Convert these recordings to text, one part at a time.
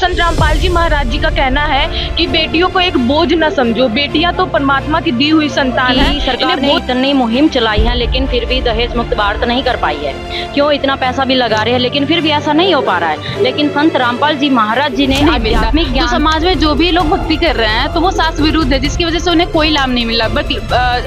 संत रामपाल जी महाराज जी का कहना है कि बेटियों को एक बोझ न समझो, बेटियां तो परमात्मा की दी हुई संतान है। सरकार ने इतनी मुहिम चलाई है लेकिन फिर भी दहेज मुक्त भारत नहीं कर पाई है। क्यों इतना पैसा भी लगा रहे हैं लेकिन फिर भी ऐसा नहीं हो पा रहा है। लेकिन संत रामपाल जी महाराज जी ने आध्यात्मिक तो समाज में जो भी लोग भक्ति कर रहे हैं तो वो शास्त्र विरुद्ध है, जिसकी वजह से उन्हें कोई लाभ नहीं मिला। बट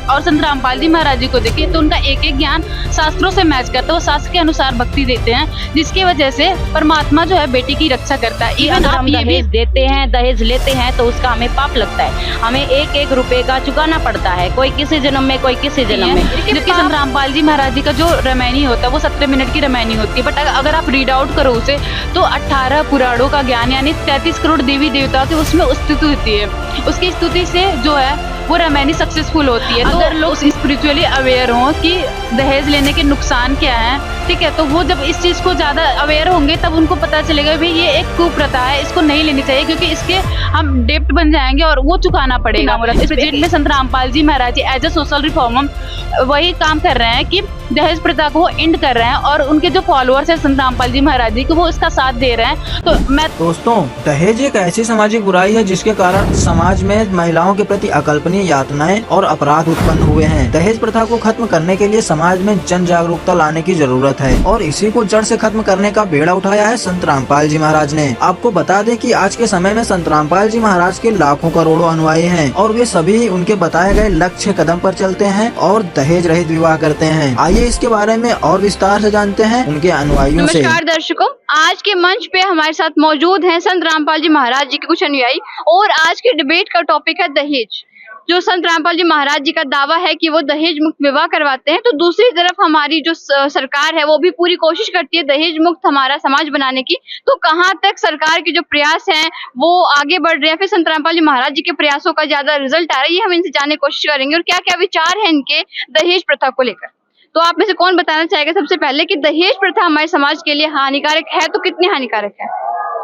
और संत रामपाल जी महाराज जी को देखिए तो उनका एक एक ज्ञान शास्त्रों से मैच करता है। वो शास्त्र के अनुसार भक्ति देते हैं, जिसकी वजह से परमात्मा जो है बेटी की रक्षा करता है। इवन हम दहेज देते हैं, दहेज लेते हैं तो उसका हमें पाप लगता है। हमें एक एक रुपए का चुकाना पड़ता है, कोई किसी जन्म में, कोई किसी जन्म में। जबकि संत रामपाल जी महाराज जी का जो रामायणी होता है वो 17 मिनट की रामायणी होती है। बट अगर आप रीड आउट करो उसे तो 18 पुराणों का ज्ञान यानी 33 करोड़ देवी देवताओं की उसमें स्तुति होती है। उसकी स्तुति से जो है वो रामायणी सक्सेसफुल होती है। अगर लोग स्पिरिचुअली अवेयर हों कि दहेज लेने के नुकसान क्या है, ठीक है, तो वो जब इस चीज को ज्यादा अवेयर होंगे तब उनको पता चलेगा भाई ये एक कुप्रथा है, इसको नहीं लेनी चाहिए, क्योंकि इसके हम डेप्ट बन जाएंगे और वो चुकाना पड़ेगा। इस प्रोजेक्ट में संत रामपाल जी महाराज जी एज ए सोशल रिफॉर्मर वही काम कर रहे हैं कि दहेज प्रथा को एंड कर रहे हैं और उनके जो फॉलोअर्स है संत रामपाल जी महाराज जी को वो इसका साथ दे रहे हैं। तो मैं दोस्तों, दहेज एक ऐसी सामाजिक बुराई है जिसके कारण समाज में महिलाओं के प्रति अकल्पनीय यातनाएं और अपराध उत्पन्न हुए हैं। दहेज प्रथा को खत्म करने के लिए समाज में जन जागरूकता लाने की जरूरत है और इसी को जड़ से खत्म करने का बेड़ा उठाया है संत रामपाल जी महाराज ने। आपको बता दें कि आज के समय में संत रामपाल जी महाराज के लाखों करोड़ों अनुयायी हैं और वे सभी उनके बताए गए लक्ष्य कदम पर चलते हैं और दहेज रहित विवाह करते हैं। आइए इसके बारे में और विस्तार से जानते हैं उनके अनुयायियों से। नमस्कार दर्शकों, आज के मंच पे हमारे साथ मौजूद हैं संत रामपाल जी महाराज जी के कुछ अनुयायी और आज के डिबेट का टॉपिक है दहेज। जो संत रामपाल जी महाराज जी का दावा है कि वो दहेज मुक्त विवाह करवाते हैं, तो दूसरी तरफ हमारी जो सरकार है वो भी पूरी कोशिश करती है दहेज मुक्त हमारा समाज बनाने की। तो कहाँ तक सरकार के जो प्रयास हैं वो आगे बढ़ रहे हैं, फिर संत रामपाल जी महाराज जी के प्रयासों का ज्यादा रिजल्ट आ रहा है, ये हम इनसे जानने की कोशिश करेंगे और क्या क्या विचार है इनके दहेज प्रथा को लेकर। तो आप में से कौन बताना चाहेगा सबसे पहले कि दहेज प्रथा हमारे समाज के लिए हानिकारक है तो कितनी हानिकारक है?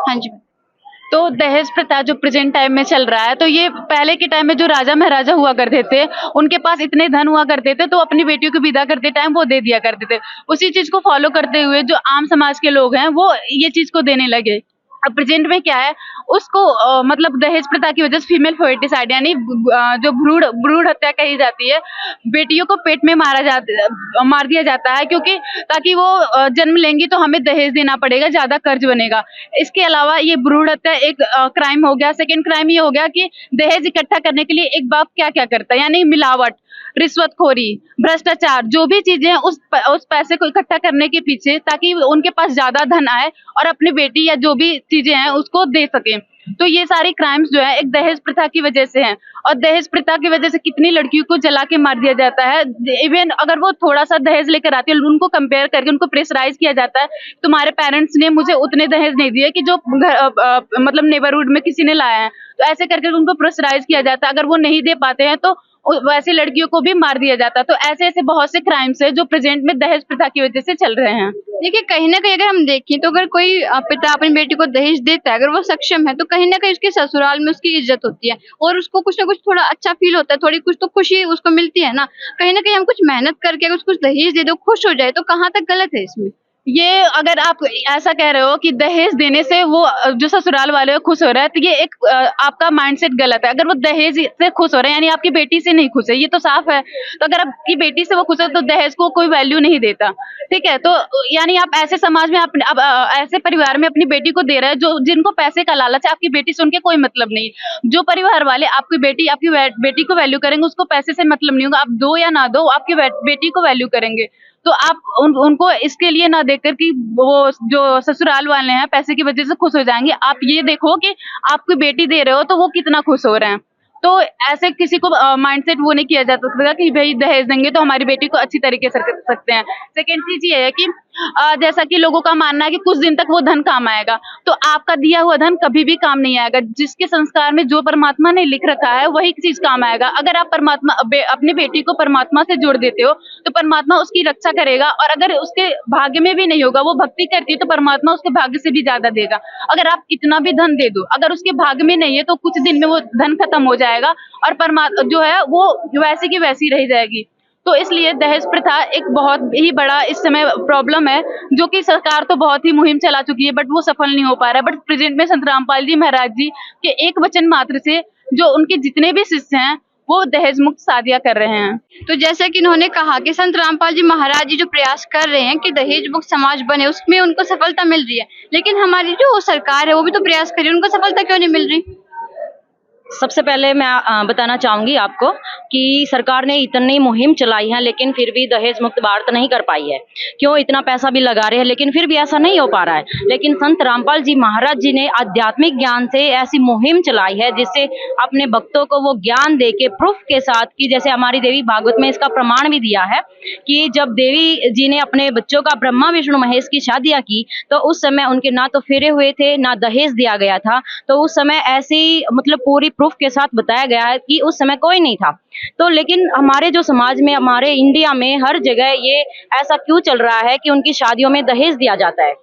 हाँ जी। तो दहेज प्रथा जो प्रेजेंट टाइम में चल रहा है, तो ये पहले के टाइम में जो राजा महाराजा हुआ करते थे उनके पास इतने धन हुआ करते थे तो अपनी बेटियों को विदा करते टाइम वो दे दिया करते थे। उसी चीज को फॉलो करते हुए जो आम समाज के लोग हैं वो ये चीज को देने लगे। अब प्रेजेंट में क्या है, उसको मतलब दहेज प्रथा की वजह से फीमेल फोएटिसाइड यानी जो भ्रूण हत्या कही जाती है, बेटियों को पेट में मार दिया जाता है, क्योंकि ताकि वो जन्म लेंगी तो हमें दहेज देना पड़ेगा, ज्यादा कर्ज बनेगा। इसके अलावा ये भ्रूण हत्या एक क्राइम हो गया। सेकेंड क्राइम ये हो गया कि दहेज इकट्ठा करने के लिए एक बाप क्या क्या करता है, यानी मिलावट, रिश्वतखोरी, भ्रष्टाचार, जो भी चीजें उस पैसे को इकट्ठा करने के पीछे ताकि उनके पास ज्यादा धन आए और अपनी बेटी या जो भी चीजें हैं उसको दे सके। तो ये सारी क्राइम्स जो है एक दहेज प्रथा की वजह से हैं और दहेज प्रथा की वजह से कितनी लड़कियों को जला के मार दिया जाता है। इवन अगर वो थोड़ा सा दहेज लेकर आती है उनको कंपेयर करके उनको प्रेशराइज किया जाता है, तुम्हारे पेरेंट्स ने मुझे उतने दहेज नहीं दिए कि जो मतलब नेबरहुड में किसी ने लाया है, तो ऐसे करके उनको प्रेशराइज किया जाता है। अगर वो नहीं दे पाते हैं तो वैसे लड़कियों को भी मार दिया जाता है। तो ऐसे ऐसे बहुत से क्राइम्स है जो प्रेजेंट में दहेज प्रथा की वजह से चल रहे हैं। देखिए, कहीं ना कहीं अगर हम देखें तो अगर कोई पिता अपनी बेटी को दहेज देता है, अगर वो सक्षम है, तो कहीं ना कहीं उसके ससुराल में उसकी इज्जत होती है और उसको कुछ ना कुछ थोड़ा अच्छा फील होता है, थोड़ी कुछ तो खुशी उसको मिलती है ना। कहीं ना कहीं हम कुछ मेहनत करके अगर कुछ दहेज दे दो, खुश हो जाए, तो कहाँ तक गलत है इसमें? ये अगर आप ऐसा कह रहे हो कि दहेज देने से वो जो ससुराल वाले खुश हो रहा है, तो ये एक आपका माइंडसेट गलत है। अगर वो दहेज से खुश हो रहे हैं यानी आपकी बेटी से नहीं खुश है, ये तो साफ है। तो अगर आपकी बेटी से वो खुश है तो दहेज को कोई वैल्यू नहीं देता, ठीक है। तो यानी आप ऐसे समाज में आप ऐसे परिवार में अपनी बेटी को दे रहे हैं जो जिनको पैसे का लालच है, आपकी बेटी से उनके कोई मतलब नहीं। जो परिवार वाले आपकी बेटी को वैल्यू करेंगे उसको पैसे से मतलब नहीं होगा। आप दो या ना दो, आपकी बेटी को वैल्यू करेंगे। तो आप उनको इसके लिए ना देखकर कि वो जो ससुराल वाले हैं पैसे की वजह से खुश हो जाएंगे, आप ये देखो कि आपकी बेटी दे रहे हो तो वो कितना खुश हो रहे हैं। तो ऐसे किसी को माइंडसेट वो नहीं किया जा सकता कि भाई दहेज देंगे तो हमारी बेटी को अच्छी तरीके से कर सकते हैं। सेकेंड चीज ये है कि जैसा कि लोगों का मानना है कि कुछ दिन तक वो धन काम आएगा, तो आपका दिया हुआ धन कभी भी काम नहीं आएगा। जिसके संस्कार में जो परमात्मा ने लिख रखा है वही चीज काम आएगा। अगर आप अपनी बेटी को परमात्मा से जोड़ देते हो तो परमात्मा उसकी रक्षा करेगा, और अगर उसके भाग्य में भी नहीं होगा, वो भक्ति करती है, तो परमात्मा उसके भाग्य से भी ज्यादा देगा। अगर आप कितना भी धन दे दो, अगर उसके भाग्य में नहीं है तो कुछ दिन में वो धन खत्म हो जाएगा और परमात्मा जो है वो वैसी की वैसी रह जाएगी। तो इसलिए दहेज प्रथा एक बहुत ही बड़ा इस समय प्रॉब्लम है, जो कि सरकार तो बहुत ही मुहिम चला चुकी है, बट वो सफल नहीं हो पा रहा है। बट प्रेजेंट में संत रामपाल जी महाराज जी के एक वचन मात्र से जो उनके जितने भी शिष्य हैं वो दहेज मुक्त शादियां कर रहे हैं। तो जैसा कि इन्होंने कहा कि संत रामपाल जी महाराज जी जो प्रयास कर रहे हैं कि दहेज मुक्त समाज बने, उसमें उनको सफलता मिल रही है, लेकिन हमारी जो सरकार है वो भी तो प्रयास कर रही है, उनको सफलता क्यों नहीं मिल रही? सबसे पहले मैं बताना चाहूंगी आपको कि सरकार ने इतनी मुहिम चलाई है लेकिन फिर भी दहेज मुक्त भारत नहीं कर पाई है। क्यों? इतना पैसा भी लगा रहे हैं लेकिन फिर भी ऐसा नहीं हो पा रहा है। लेकिन संत रामपाल जी महाराज जी ने आध्यात्मिक ज्ञान से ऐसी मुहिम चलाई है जिससे अपने भक्तों को वो ज्ञान दे के प्रूफ के साथ, कि जैसे हमारी देवी भागवत में इसका प्रमाण भी दिया है कि जब देवी जी ने अपने बच्चों का ब्रह्मा विष्णु महेश की शादियां की तो उस समय उनके ना तो फेरे हुए थे ना दहेज दिया गया था। तो उस समय ऐसी मतलब पूरी प्रूफ के साथ बताया गया है कि उस समय कोई नहीं था। तो लेकिन हमारे जो समाज में, हमारे इंडिया में हर जगह ये ऐसा क्यों चल रहा है कि उनकी शादियों में दहेज दिया जाता है।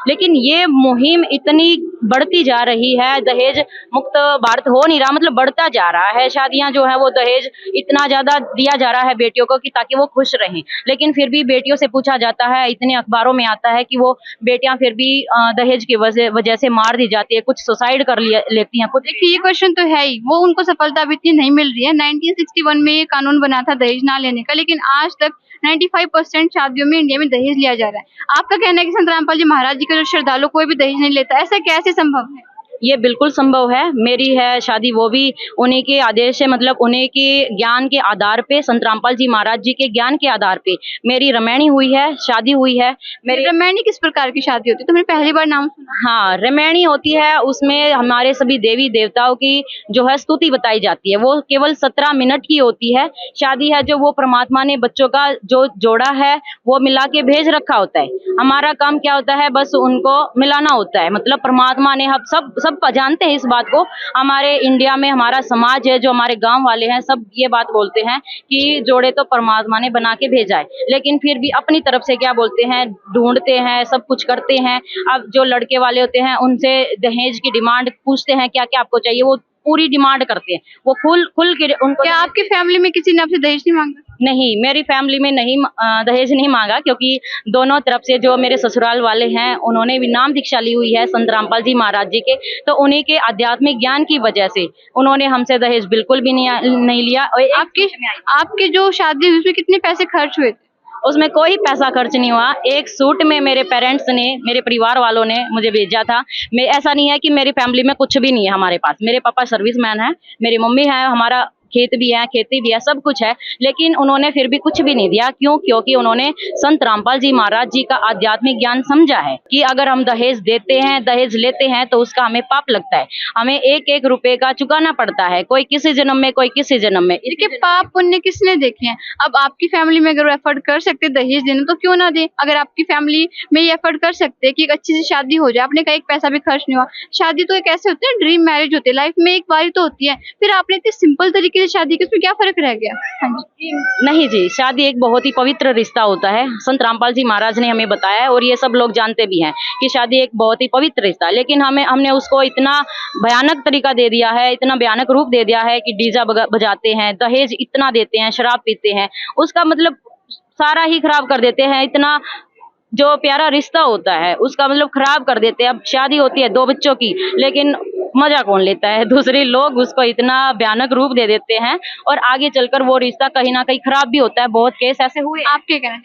लेकिन ये मुहिम इतनी बढ़ती जा रही है, दहेज मुक्त भारत हो नहीं रहा, मतलब बढ़ता जा रहा है। शादियां जो है वो दहेज इतना ज्यादा दिया जा रहा है बेटियों को कि ताकि वो खुश रहें। लेकिन फिर भी बेटियों से पूछा जाता है, इतने अखबारों में आता है कि वो बेटियां फिर भी दहेज की वजह से मार दी जाती है, कुछ सुसाइड कर लेती हैं खुद। देखिए, ये क्वेश्चन तो है ही, वो उनको सफलता अभी इतनी नहीं मिल रही है। 1961 में ये कानून बना था दहेज ना लेने का, लेकिन आज तक 95% शादियों में इंडिया में दहेज लिया जा रहा है। आपका कहना है कि संत रामपाल जी महाराज जी के जो श्रद्धालु कोई भी दहेज नहीं लेता, ऐसा कैसे संभव है? ये बिल्कुल संभव है। मेरी है शादी, वो भी उन्हीं के आदेश से, मतलब उन्हीं के ज्ञान के आधार पे, संत रामपाल जी महाराज जी के ज्ञान के आधार पे मेरी रमैनी हुई है, शादी हुई है। मेरी रमैनी किस प्रकार की शादी होती है? तो मैंने पहली बार नाम सुना। हाँ, रमैनी होती है, उसमें हमारे सभी देवी देवताओं की जो है स्तुति बताई जाती है। वो केवल 17 मिनट की होती है। शादी है जो वो परमात्मा ने बच्चों का जो जोड़ा है वो मिला के भेज रखा होता है। हमारा काम क्या होता है? बस उनको मिलाना होता है। मतलब परमात्मा ने हम सब जानते हैं इस बात को। हमारे इंडिया में हमारा समाज है, जो हमारे गांव वाले हैं, सब ये बात बोलते हैं कि जोड़े तो परमात्मा ने बना के भेजा है। लेकिन फिर भी अपनी तरफ से क्या बोलते हैं, ढूंढते हैं, सब कुछ करते हैं। अब जो लड़के वाले होते हैं उनसे दहेज की डिमांड पूछते हैं, क्या क्या आपको चाहिए, वो पूरी डिमांड करते हैं। वो खुल के उनको। क्या आपकी फैमिली में किसी ने आपसे दहेज नहीं मांगा? नहीं, मेरी फैमिली में नहीं दहेज नहीं मांगा, क्योंकि दोनों तरफ से जो मेरे ससुराल वाले हैं उन्होंने भी नाम दीक्षा ली हुई है संत रामपाल जी महाराज जी के। तो उन्हीं के आध्यात्मिक ज्ञान की वजह से उन्होंने हमसे दहेज बिल्कुल भी नहीं लिया। और आपकी जो शादी हुई उसमें कितने पैसे खर्च हुए थे? उसमें कोई पैसा खर्च नहीं हुआ। एक सूट में मेरे पेरेंट्स ने, मेरे परिवार वालों ने मुझे भेजा था। मैं, ऐसा नहीं है कि मेरी फैमिली में कुछ भी नहीं है हमारे पास। मेरे पापा सर्विसमैन है, मेरी मम्मी है, हमारा खेत भी है, खेती भी है, सब कुछ है। लेकिन उन्होंने फिर भी कुछ भी नहीं दिया। क्यों? क्योंकि उन्होंने संत रामपाल जी महाराज जी का आध्यात्मिक ज्ञान समझा है कि अगर हम दहेज देते हैं, दहेज लेते हैं तो उसका हमें पाप लगता है। हमें एक एक रुपए का चुकाना पड़ता है, कोई किसी जन्म में, कोई किसी जन्म में। देखिए, पाप पुण्य किसने देखे हैं? अब आपकी फैमिली में अगर वो एफर्ट कर सकते दहेज देने, तो क्यों ना दे? अगर आपकी फैमिली में ये एफर्ट कर सकते कि एक अच्छी सी शादी हो जाए, आपने कहा एक पैसा भी खर्च नहीं हुआ। शादी तो एक ऐसे होते हैं, ड्रीम मैरिज होती है, लाइफ में एक बार तो होती है। फिर आपने इतने सिंपल तरीके से शादी की, उसमें क्या फर्क रह गया? हाँ जी। नहीं जी, शादी एक बहुत ही पवित्र रिश्ता होता है। संत रामपाल जी महाराज ने हमें बताया है और ये सब लोग जानते भी हैं कि शादी एक बहुत ही पवित्र रिश्ता है। लेकिन हमने उसको इतना भयानक तरीका दे दिया है, इतना भयानक रूप दे दिया है कि डीजा बजाते हैं, दहेज इतना देते हैं, शराब पीते हैं, उसका मतलब सारा ही खराब कर देते हैं। इतना जो प्यारा रिश्ता होता है उसका मतलब खराब कर देते हैं। अब शादी होती है 2 बच्चों की, लेकिन मजा कौन लेता है? दूसरे लोग उसको इतना भयानक रूप दे देते हैं और आगे चलकर वो रिश्ता कहीं ना कहीं खराब भी होता है। बहुत केस ऐसे हुए। आप क्या कहना?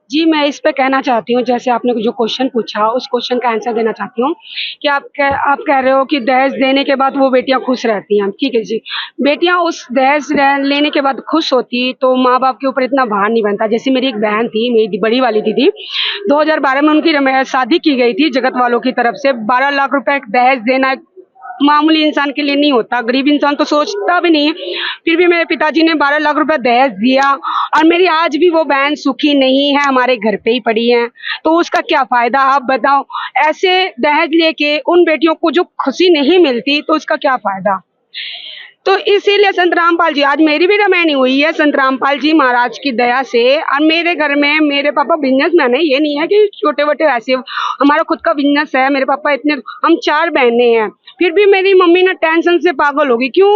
जी, मैं इस पे कहना चाहती हूँ, जैसे आपने जो क्वेश्चन पूछा उस क्वेश्चन का आंसर देना चाहती हूँ कि आप कह रहे हो कि दहेज देने के बाद वो बेटियां खुश रहती हैं। ठीक है जी, बेटियां उस दहेज लेने के बाद खुश होती तो माँ बाप के ऊपर इतना भार नहीं बनता। जैसे मेरी एक बहन थी, मेरी बड़ी वाली दीदी, 2012 में उनकी शादी की गई थी जगत वालों की तरफ से। 12 लाख रुपए दहेज देना मामूली इंसान के लिए नहीं होता, गरीब इंसान तो सोचता भी नहीं है। फिर भी मेरे पिताजी ने 12 लाख रुपए दहेज दिया और मेरी आज भी वो बहन सुखी नहीं है, हमारे घर पे ही पड़ी है। तो उसका क्या फायदा? आप बताओ। ऐसे दहेज लेके उन बेटियों को जो खुशी नहीं मिलती तो उसका क्या फायदा? तो इसीलिए संत रामपाल जी, आज मेरी भी रमैनी हुई है संत रामपाल जी महाराज की दया से। और मेरे घर में मेरे पापा बिजनेसमैन है, ये नहीं है कि छोटे मोटे ऐसे, हमारा खुद का बिजनेस है। मेरे पापा इतने, हम 4 बहनें हैं, फिर भी मेरी मम्मी ना टेंशन से पागल होगी। क्यों?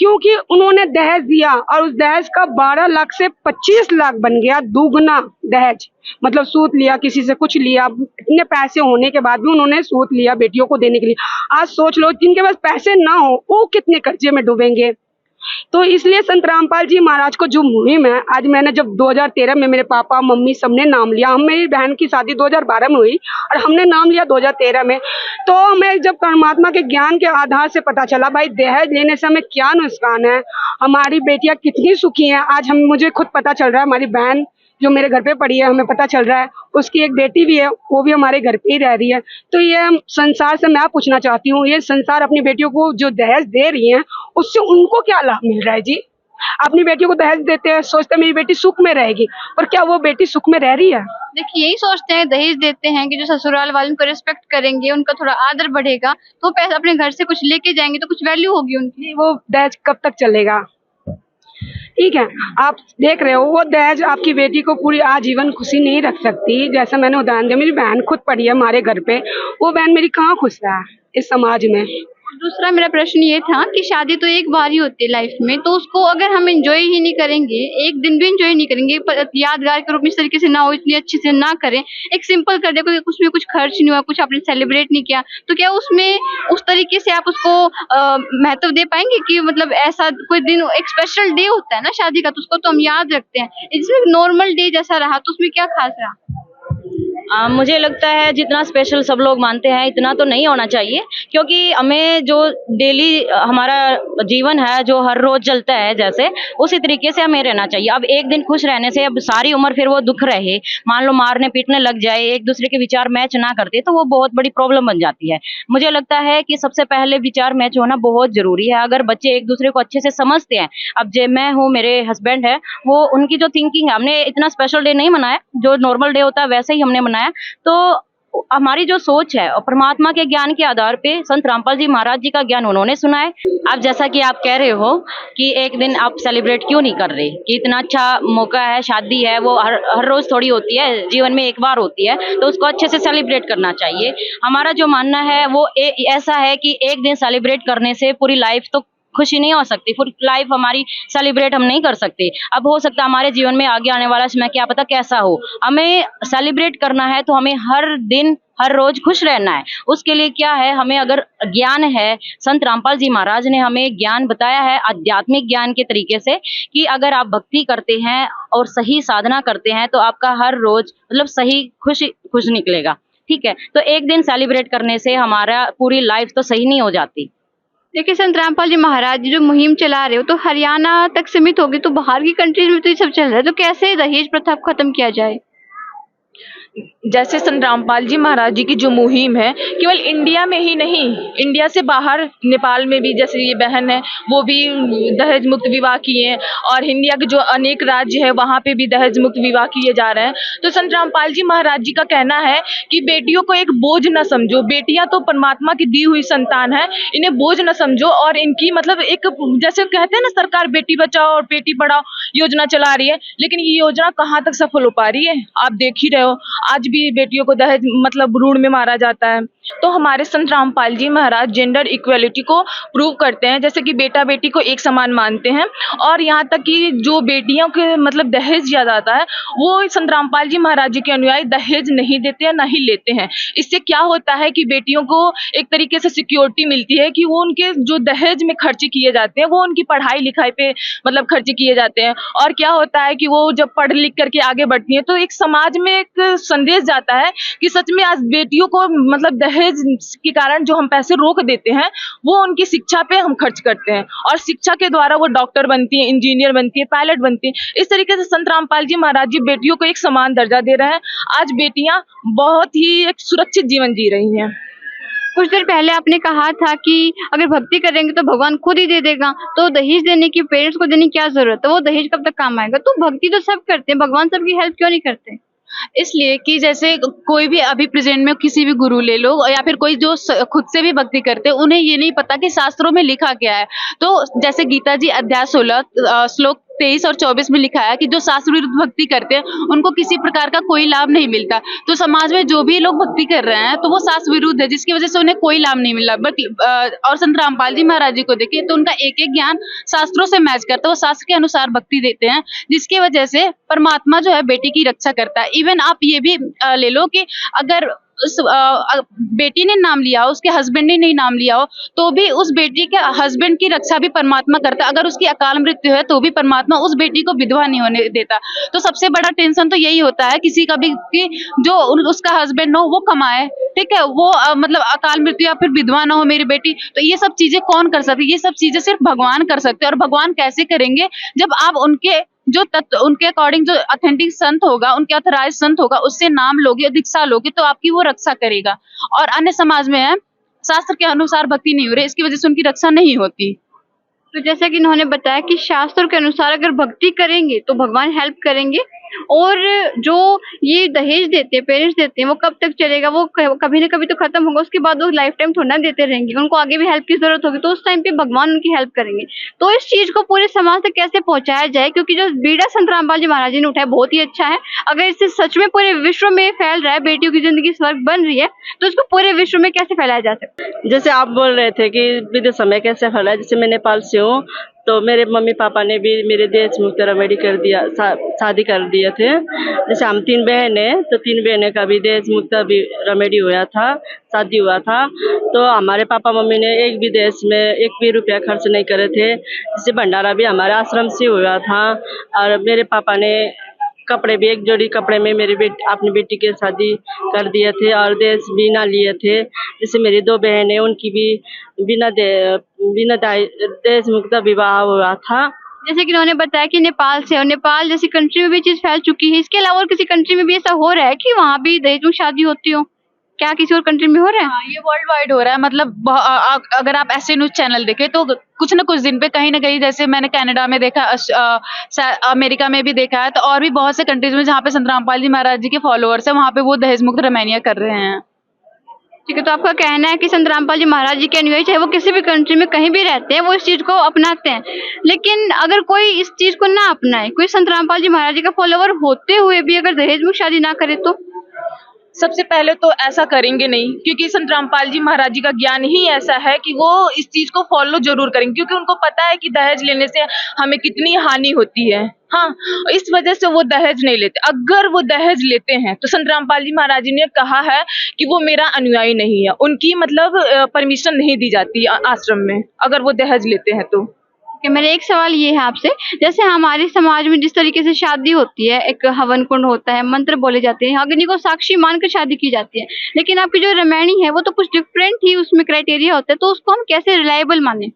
क्योंकि उन्होंने दहेज दिया और उस दहेज का 12 लाख से 25 लाख बन गया, दुगना दहेज। मतलब सूद लिया, किसी से कुछ लिया, इतने पैसे होने के बाद भी उन्होंने सूद लिया बेटियों को देने के लिए। आज सोच लो जिनके पास पैसे ना हो वो कितने कर्जे में डूबेंगे। तो इसलिए संत रामपाल जी महाराज को जो मुहिम है, आज मैंने जब 2013 में मेरे पापा मम्मी सबने नाम लिया, हम मेरी बहन की शादी 2012 में हुई और हमने नाम लिया 2013 में, तो हमें जब परमात्मा के ज्ञान के आधार से पता चला भाई दहेज लेने से हमें क्या नुकसान है, हमारी बेटियां कितनी सुखी हैं। आज मुझे खुद पता चल रहा है, हमारी बहन जो मेरे घर पे पड़ी है हमें पता चल रहा है उसकी एक बेटी भी है, वो भी हमारे घर पे ही रह रही है। तो ये संसार से मैं पूछना चाहती हूँ, ये संसार अपनी बेटियों को जो दहेज दे रही है उससे उनको क्या लाभ मिल रहा है जी? अपनी बेटियों को दहेज देते हैं, सोचते हैं मेरी बेटी सुख में रहेगी, पर क्या वो बेटी सुख में रह रही है? देखिए यही सोचते हैं, दहेज देते हैं कि जो ससुराल वाले उनको रिस्पेक्ट करेंगे, उनका थोड़ा आदर बढ़ेगा, तो पैसा अपने घर से कुछ लेके जाएंगे तो कुछ वैल्यू होगी उनकी। वो दहेज कब तक चलेगा? ठीक है, आप देख रहे हो वो दहेज आपकी बेटी को पूरी आजीवन खुशी नहीं रख सकती। जैसा मैंने उदाहरण दिया, मेरी बहन खुद पड़ी है हमारे घर पे, वो बहन मेरी कहाँ खुश है इस समाज में। दूसरा मेरा प्रश्न ये था कि शादी तो एक बार ही होती है लाइफ में, तो उसको अगर हम एंजॉय ही नहीं करेंगे, एक दिन भी एंजॉय नहीं करेंगे, यादगार के रूप में इस तरीके से ना हो, इतनी अच्छे से ना करें, एक सिंपल कर दे, उसमें कुछ खर्च नहीं हुआ, कुछ आपने सेलिब्रेट नहीं किया, तो क्या उसमें उस तरीके से आप उसको महत्व दे पाएंगे? कि मतलब ऐसा कोई दिन, एक स्पेशल डे होता है ना शादी का, तो उसको तो हम याद रखते हैं, इसमें नॉर्मल डे जैसा रहा तो उसमें क्या खास रहा? मुझे लगता है जितना स्पेशल सब लोग मानते हैं इतना तो नहीं होना चाहिए, क्योंकि हमें जो डेली हमारा जीवन है जो हर रोज चलता है जैसे उसी तरीके से हमें रहना चाहिए। अब एक दिन खुश रहने से अब सारी उम्र फिर वो दुख रहे, मान लो मारने पीटने लग जाए, एक दूसरे के विचार मैच ना करते, तो वो बहुत बड़ी प्रॉब्लम बन जाती है। मुझे लगता है कि सबसे पहले विचार मैच होना बहुत जरूरी है। अगर बच्चे एक दूसरे को अच्छे से समझते हैं, अब जो मैं हूँ, मेरे हस्बैंड है, वो उनकी जो थिंकिंग है, हमने इतना स्पेशल डे नहीं मनाया, जो नॉर्मल डे होता है वैसे ही हमने मनाया। तो हमारी जो सोच है और परमात्मा के ज्ञान के आधार पे संत रामपाल जी महाराज जी का ज्ञान उन्होंने सुना है। अब जैसा कि आप कह रहे हो कि एक दिन आप सेलिब्रेट क्यों नहीं कर रहे, कि इतना अच्छा मौका है, शादी है, वो हर रोज थोड़ी होती है, जीवन में एक बार होती है, तो उसको अच्छे से सेलिब्रेट करना चाहिए। हमारा जो मानना है वो ऐसा है कि एक दिन सेलिब्रेट करने से पूरी लाइफ तो खुशी नहीं हो सकती, पूरी लाइफ हमारी सेलिब्रेट हम नहीं कर सकते। अब हो सकता है हमारे जीवन में आगे आने वाला समय क्या पता कैसा हो, हमें सेलिब्रेट करना है तो हमें हर दिन हर रोज खुश रहना है। उसके लिए क्या है, हमें अगर ज्ञान है, संत रामपाल जी महाराज ने हमें ज्ञान बताया है आध्यात्मिक ज्ञान के तरीके से, कि अगर आप भक्ति करते हैं और सही साधना करते हैं तो आपका हर रोज मतलब सही खुश निकलेगा। ठीक है, तो एक दिन सेलिब्रेट करने से हमारा पूरी लाइफ तो सही नहीं हो जाती। देखिए संत रामपाल जी महाराज जी जो मुहिम चला रहे हो तो हरियाणा तक सीमित होगी, तो बाहर की कंट्रीज में तो ये सब चल रहा है, तो कैसे दहेज प्रथा को खत्म किया जाए? जैसे संत रामपाल जी महाराज जी की जो मुहिम है केवल इंडिया में ही नहीं, इंडिया से बाहर नेपाल में भी, जैसे ये बहन है वो भी दहेज मुक्त विवाह किए हैं, और इंडिया के जो अनेक राज्य है वहाँ पे भी दहेज मुक्त विवाह किए जा रहे हैं। तो संत रामपाल जी महाराज जी का कहना है कि बेटियों को एक बोझ न समझो, बेटियां तो परमात्मा की दी हुई संतान है, इन्हें बोझ न समझो, और इनकी मतलब एक जैसे कहते हैं ना सरकार बेटी बचाओ और बेटी पढ़ाओ योजना चला रही है, लेकिन ये योजना कहाँ तक सफल हो पा रही है? आप देख ही रहे हो, आज भी बेटियों को दहेज मतलब भ्रूण में मारा जाता है। तो हमारे संत रामपाल जी महाराज जेंडर इक्वेलिटी को प्रूव करते हैं, जैसे कि बेटा बेटी को एक समान मानते हैं, और यहाँ तक कि जो बेटियों के मतलब दहेज दिया जाता है वो संत रामपाल जी महाराज जी के अनुयायी दहेज नहीं देते हैं, ना ही लेते हैं। इससे क्या होता है कि बेटियों को एक तरीके से सिक्योरिटी मिलती है कि वो उनके जो दहेज में खर्चे किए जाते हैं वो उनकी पढ़ाई लिखाई पे मतलब खर्चे किए जाते हैं, और क्या होता है कि वो जब पढ़ लिख करके आगे बढ़ती है तो एक समाज में एक संदेश जाता है कि सच में आज बेटियों को मतलब दहेज के कारण जो हम पैसे रोक देते हैं वो उनकी शिक्षा पे हम खर्च करते हैं, और शिक्षा के द्वारा वो डॉक्टर बनती है, इंजीनियर बनती है, पायलट बनती है। इस तरीके से संत रामपाल जी महाराज जी बेटियों को एक समान दर्जा दे रहे हैं। आज बेटियां बहुत ही एक सुरक्षित जीवन जी रही हैं। कुछ देर पहले आपने कहा था कि अगर भक्ति करेंगे तो भगवान खुद ही दे देगा, तो दहेज देने की, पेरेंट्स को देने की क्या जरूरत है? वो दहेज कब तक काम आएगा? तो भक्ति तो सब करते हैं, भगवान सबकी हेल्प क्यों नहीं करते? इसलिए कि जैसे कोई भी अभी प्रेजेंट में किसी भी गुरु ले लो या फिर कोई जो खुद से भी भक्ति करते हैं, उन्हें ये नहीं पता कि शास्त्रों में लिखा क्या है। तो जैसे गीता जी अध्याय 16 श्लोक 23 और 24 में लिखा है कि जो शास्त्र विरुद्ध भक्ति करते हैं उनको किसी प्रकार का कोई लाभ नहीं मिलता। तो समाज में जो भी लोग भक्ति कर रहे हैं तो वो शास्त्र विरुद्ध है, जिसकी वजह से उन्हें कोई लाभ नहीं मिला। और संत रामपाल जी महाराज जी को देखिए तो उनका एक एक ज्ञान शास्त्रों से मैच करता है, वो शास्त्र के अनुसार भक्ति देते हैं, जिसकी वजह से परमात्मा जो है बेटी की रक्षा करता है। इवन आप ये भी ले लो कि अगर उस बेटी ने नाम लिया हो, उसके हस्बैंड ने नहीं नाम लिया हो, तो भी उस बेटी के हस्बैंड की रक्षा भी परमात्मा करता है। अगर उसकी अकाल मृत्यु है तो भी परमात्मा उस बेटी को विधवा नहीं होने देता। तो सबसे बड़ा टेंशन तो यही होता है किसी का भी कि जो उसका हस्बैंड हो वो कमाए, ठीक है, वो मतलब अकाल मृत्यु या फिर विधवा ना हो मेरी बेटी। तो ये सब चीजें कौन कर सकते? ये सब चीजें सिर्फ भगवान कर सकते हैं। और भगवान कैसे करेंगे? जब आप उनके जो तत्व, उनके अकॉर्डिंग जो ऑथेंटिक संत होगा, उनके ऑथराइज संत होगा, उससे नाम लोगे, दीक्षा लोगे, तो आपकी वो रक्षा करेगा। और अन्य समाज में है शास्त्र के अनुसार भक्ति नहीं हो रही, इसकी वजह से उनकी रक्षा नहीं होती। तो जैसा कि इन्होंने बताया कि शास्त्रों के अनुसार अगर भक्ति करेंगे तो भगवान हेल्प करेंगे, और जो ये दहेज देते हैं, पेरेंट्स देते हैं, वो कब तक चलेगा? वो कभी ना कभी तो खत्म होगा, उसके बाद वो लाइफ टाइम थोड़ा ना देते रहेंगे, उनको आगे भी हेल्प की जरूरत होगी, तो उस टाइम पे भगवान उनकी हेल्प करेंगे। तो इस चीज को पूरे समाज तक कैसे पहुंचाया जाए? क्योंकि जो बीड़ा संत रामपाल जी महाराज जी ने उठाया बहुत ही अच्छा है। अगर इससे सच में पूरे विश्व में फैल रहा है, बेटियों की जिंदगी स्वर्ग बन रही है, तो इसको पूरे विश्व में कैसे फैलाया जा सकता है? जैसे आप बोल रहे थे कि विदेशों में कैसे फैला है, जैसे मैं नेपाल से हूँ, तो मेरे मम्मी पापा ने भी मेरे देश मुक्त रेमेडी कर दिया, शादी कर दिए थे। जैसे हम 3 बहन हैं, तो 3 बहनें का भी देश मुक्त रेमेडी हुआ था, शादी हुआ था। तो हमारे पापा मम्मी ने एक भी देश में 1 भी रुपया खर्च नहीं करे थे। जैसे भंडारा भी हमारे आश्रम से हुआ था। और मेरे पापा ने कपड़े भी, एक जोड़ी कपड़े में मेरी अपनी बेटी की शादी कर दिए थे, और देश बिना लिए थे। जैसे मेरी 2 बहन है, उनकी भी बिना देश मुक्त विवाह हुआ था। जैसे कि इन्होंने बताया कि नेपाल से, और नेपाल जैसी कंट्री में भी चीज फैल चुकी है। इसके अलावा और किसी कंट्री में भी ऐसा हो रहा है कि वहाँ भी दहेज में शादी होती हो? क्या किसी और कंट्री में हो रहा है? हाँ, ये वर्ल्ड वाइड हो रहा है। मतलब अगर आप ऐसे न्यूज चैनल देखें तो कुछ न कुछ दिन पे कहीं ना कहीं, जैसे मैंने कनाडा में देखा, अमेरिका में भी देखा है, तो और भी बहुत से कंट्रीज में जहाँ पे संत रामपाल जी महाराज जी के फॉलोअर्स है, वहाँ पे वो दहेज मुक्त रमैनियां कर रहे हैं। ठीक है, तो आपका कहना है कि संत रामपाल जी महाराज जी के अनुयायी चाहे वो किसी भी कंट्री में कहीं भी रहते हैं, वो इस चीज को अपनाते हैं। लेकिन अगर कोई इस चीज को ना अपनाए, कोई संत रामपाल जी महाराज जी का फॉलोअर होते हुए भी अगर दहेज में शादी ना करे, तो सबसे पहले तो ऐसा करेंगे नहीं, क्योंकि संत रामपाल जी महाराज जी का ज्ञान ही ऐसा है कि वो इस चीज को फॉलो जरूर करेंगे, क्योंकि उनको पता है कि दहेज लेने से हमें कितनी हानि होती है। हाँ, इस वजह से वो दहेज नहीं लेते। अगर वो दहेज लेते हैं तो संत रामपाल जी महाराज जी ने कहा है कि वो मेरा अनुयायी नहीं है, उनकी मतलब परमिशन नहीं दी जाती आश्रम में अगर वो दहेज लेते हैं तो। कि मेरा एक सवाल ये है आपसे, जैसे हमारे समाज में जिस तरीके से शादी होती है, एक हवन कुंड होता है, मंत्र बोले जाते हैं, अग्नि को साक्षी मानकर शादी की जाती है, लेकिन आपकी जो रमैनी है वो तो कुछ डिफरेंट ही उसमें क्राइटेरिया होता है, तो उसको हम कैसे रिलायबल माने?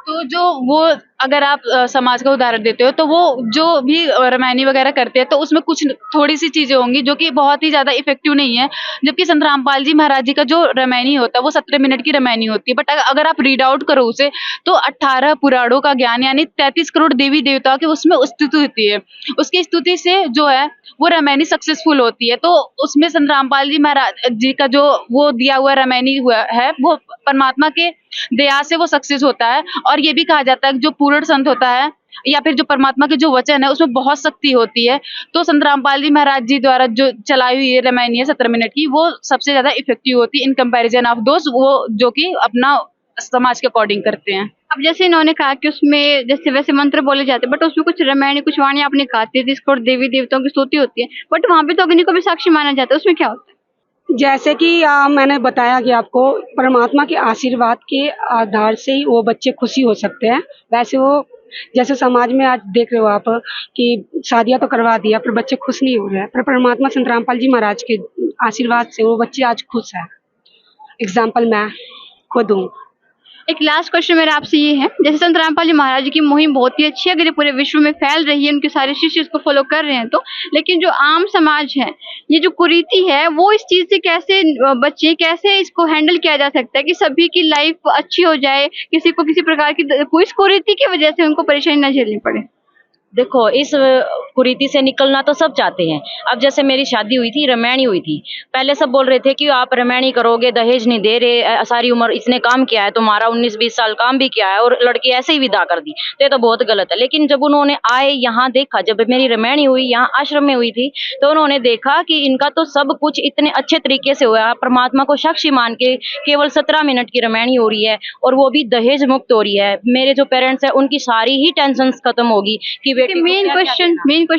तो जो वो, अगर आप समाज का उदाहरण देते हो, तो वो जो भी रामायणी वगैरह करते हैं तो उसमें कुछ थोड़ी सी चीजें होंगी जो कि बहुत ही ज्यादा इफेक्टिव नहीं है। जबकि संत रामपाल जी महाराज जी का जो रामायणी होता है वो 17 मिनट की रामायणी होती है। बट अगर आप रीड आउट करो उसे तो 18 पुराणों का ज्ञान, यानी 33 करोड़ देवी देवताओं की उसमें स्तुति होती है। उसकी स्तुति से जो है वो रामायणी सक्सेसफुल होती है। तो उसमें संत रामपाल जी महाराज जी का जो वो दिया हुआ रामायणी हुआ है वो परमात्मा के दया से वो सक्सेस होता है। और ये भी कहा जाता है कि जो पूर्ण संत होता है या फिर जो परमात्मा के जो वचन है उसमें बहुत शक्ति होती है। तो संत रामपाल जी महाराज जी द्वारा जो चलाई हुई है रामायणी 17 मिनट की, वो सबसे ज्यादा इफेक्टिव होती है इन कंपैरिजन ऑफ दोस्त वो जो कि अपना समाज के अकॉर्डिंग करते हैं। अब जैसे इन्होंने कहा कि उसमें जैसे वैसे मंत्र बोले जाते हैं, बट उसमें कुछ रामायणी कुछ वाणी आपने कहा 33 करोड़ देवी देवताओं की स्तुति होती है, बट वहां पे तो अग्नि को भी साक्षी माना जाता है, उसमें क्या होता है? जैसे कि मैंने बताया कि आपको परमात्मा के आशीर्वाद के आधार से ही वो बच्चे खुशी हो सकते हैं। वैसे वो जैसे समाज में आज देख रहे हो आप कि शादियां तो करवा दिया पर बच्चे खुश नहीं हो रहे हैं, पर परमात्मा संत रामपाल जी महाराज के आशीर्वाद से वो बच्चे आज खुश है। एग्जाम्पल मैं खुद हूँ। एक लास्ट क्वेश्चन मेरा आपसे ये है, जैसे संत रामपाल जी महाराज जी की मुहिम बहुत ही अच्छी है, अगर ये पूरे विश्व में फैल रही है, उनके सारे शिष्य इसको फॉलो कर रहे हैं, तो लेकिन जो आम समाज है, ये जो कुरीति है, वो इस चीज से कैसे बचे, कैसे इसको हैंडल किया जा सकता है कि सभी की लाइफ अच्छी हो जाए, किसी को किसी प्रकार की कोई कुरीति की वजह से उनको परेशानी न झेलनी पड़े? देखो, इस कुरीति से निकलना तो सब चाहते हैं। अब जैसे मेरी शादी हुई थी, रामायणी हुई थी, पहले सब बोल रहे थे कि आप रामायणी करोगे, दहेज नहीं दे रहे, सारी उम्र इसने काम किया है तुम्हारा, 19-20 साल काम भी किया है और लड़की ऐसे ही विदा कर दी, तो ये तो बहुत गलत है। लेकिन जब उन्होंने आए यहाँ देखा, जब मेरी रामायणी हुई यहाँ आश्रम में हुई थी, तो उन्होंने देखा कि इनका तो सब कुछ इतने अच्छे तरीके से हुआ, परमात्मा को साक्षी मान के केवल 17 मिनट की रामायणी हो रही है और वो भी दहेज मुक्त हो रही है। मेरे जो पेरेंट्स हैं उनकी सारी ही टेंशन खत्म होगी कि बेटी मेन क्वेश्चन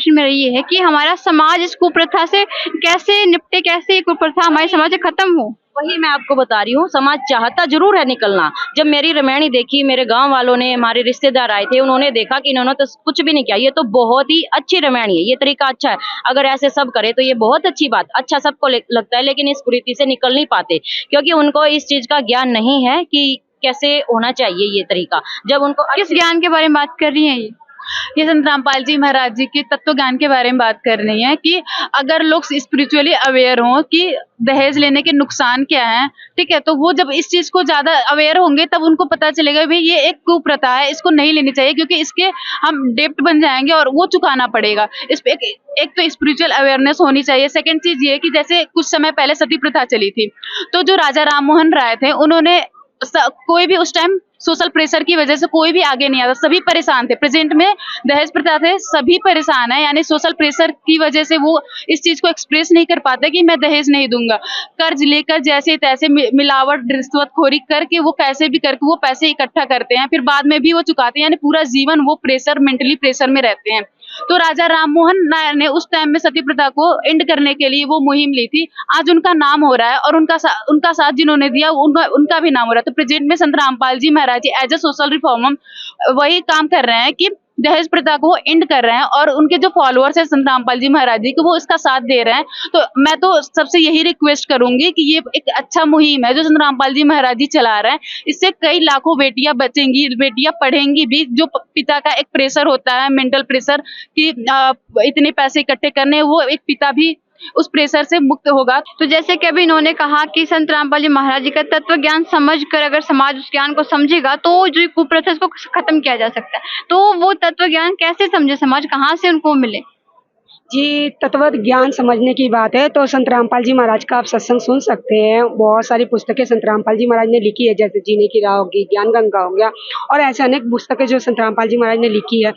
मेरा ये है कि हमारा समाज इस कुप्रथा से कैसे निपटे, कैसे ये कुप्रथा हमारे समाज से खत्म हो। वही मैं आपको बता रही हूँ, समाज चाहता जरूर है निकलना। जब मेरी रामायणी देखी, मेरे गांव वालों ने, हमारे रिश्तेदार आए थे, उन्होंने देखा कि इन्होंने तो कुछ भी नहीं किया, ये तो बहुत ही अच्छी रामायणी है, ये तरीका अच्छा है, अगर ऐसे सब करे तो ये बहुत अच्छी बात, अच्छा सबको लगता है। लेकिन इस कुरीति से निकल नहीं पाते क्योंकि उनको इस चीज का ज्ञान नहीं है कि कैसे होना चाहिए ये तरीका। जब उनको किस ज्ञान के बारे में बात कर रही हैं ये संत रामपाल जी महाराज जी के तत्व ज्ञान के बारे में बात कर रही है कि अगर लोग स्पिरिचुअली अवेयर हों कि दहेज लेने के नुकसान क्या हैं, ठीक है, तो वो जब इस चीज को ज्यादा अवेयर होंगे तब उनको पता चलेगा भाई ये एक कुप्रथा है, इसको नहीं लेनी चाहिए क्योंकि इसके हम डेप्ट बन जाएंगे और वो चुकाना पड़ेगा। इस पे एक तो स्पिरिचुअल अवेयरनेस होनी चाहिए। सेकंड चीज ये कि जैसे कुछ समय पहले सती प्रथा चली थी, तो जो राजा राम मोहन राय थे उन्होंने कोई भी उस टाइम सोशल प्रेशर की वजह से कोई भी आगे नहीं आता, सभी परेशान थे। प्रेजेंट में दहेज प्रथा थे, सभी परेशान है, यानी सोशल प्रेशर की वजह से वो इस चीज को एक्सप्रेस नहीं कर पाते कि मैं दहेज नहीं दूंगा। कर्ज लेकर जैसे तैसे मिलावट रिश्वतखोरी करके वो कैसे भी करके वो पैसे इकट्ठा करते हैं, फिर बाद में भी वो चुकाते हैं, यानी पूरा जीवन वो प्रेशर, मेंटली प्रेशर में रहते हैं। तो राजा राम मोहन नायर ने उस टाइम में सती प्रथा को एंड करने के लिए वो मुहिम ली थी। आज उनका नाम हो रहा है और उनका साथ जिन्होंने दिया उनका भी नाम हो रहा है। तो प्रेजेंट में संत रामपाल जी महाराज जी एज ए सोशल रिफॉर्मर वही काम कर रहे हैं कि दहेज प्रथा को एंड कर रहे हैं और उनके जो फॉलोअर्स हैं संत रामपाल जी महाराज जी के, वो इसका साथ दे रहे हैं। तो मैं तो सबसे यही रिक्वेस्ट करूंगी कि ये एक अच्छा मुहिम है जो संत रामपाल जी महाराज जी चला रहे हैं। इससे कई लाखों बेटियां बचेंगी, बेटियां पढ़ेंगी भी। जो पिता का एक प्रेशर होता है, मेंटल प्रेशर कि इतने पैसे इकट्ठे करने, वो एक पिता भी उस प्रेशर से मुक्त होगा। तो जैसे कि अभी इन्होंने कहा कि संत रामपाल जी महाराज जी का तत्व ज्ञान समझकर अगर समाज उस ज्ञान को समझेगा तो जो कुप्रथा को खत्म किया जा सकता है। तो वो तत्व ज्ञान कैसे समझे समाज, कहाँ से उनको मिले? जी, तत्व ज्ञान समझने की बात है तो संत रामपाल जी महाराज का आप सत्संग सुन सकते हैं। बहुत सारी पुस्तकें संत रामपाल जी महाराज ने लिखी है, जैसे जीने की राह होगी, ज्ञान गंगा हो गया, और ऐसे अनेक पुस्तकें जो संत रामपाल जी महाराज ने लिखी है।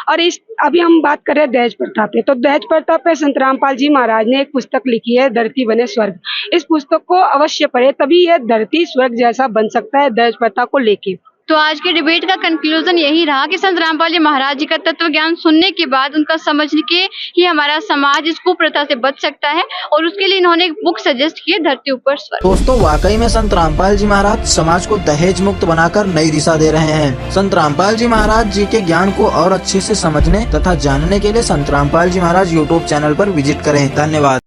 और अभी हम बात कर रहे हैं दहेज प्रथा पे, तो दहेज प्रथा पे संत रामपाल जी महाराज ने एक पुस्तक लिखी है, धरती बने स्वर्ग। इस पुस्तक को अवश्य पढ़े, तभी यह धरती स्वर्ग जैसा बन सकता है दहेज प्रथा को लेके। तो आज के डिबेट का कंक्लूजन यही रहा कि संत रामपाल जी महाराज जी का तत्व ज्ञान सुनने के बाद उनका समझने के ही हमारा समाज इस कुप्रथा से बच सकता है, और उसके लिए इन्होंने एक बुक सजेस्ट की है, धरती ऊपर स्वर्ग। दोस्तों, वाकई में संत रामपाल जी महाराज समाज को दहेज मुक्त बनाकर नई दिशा दे रहे हैं। संत रामपाल जी महाराज जी के ज्ञान को और अच्छे से समझने तथा जानने के लिए संत रामपाल जी महाराज यूट्यूब चैनल पर विजिट करें। धन्यवाद।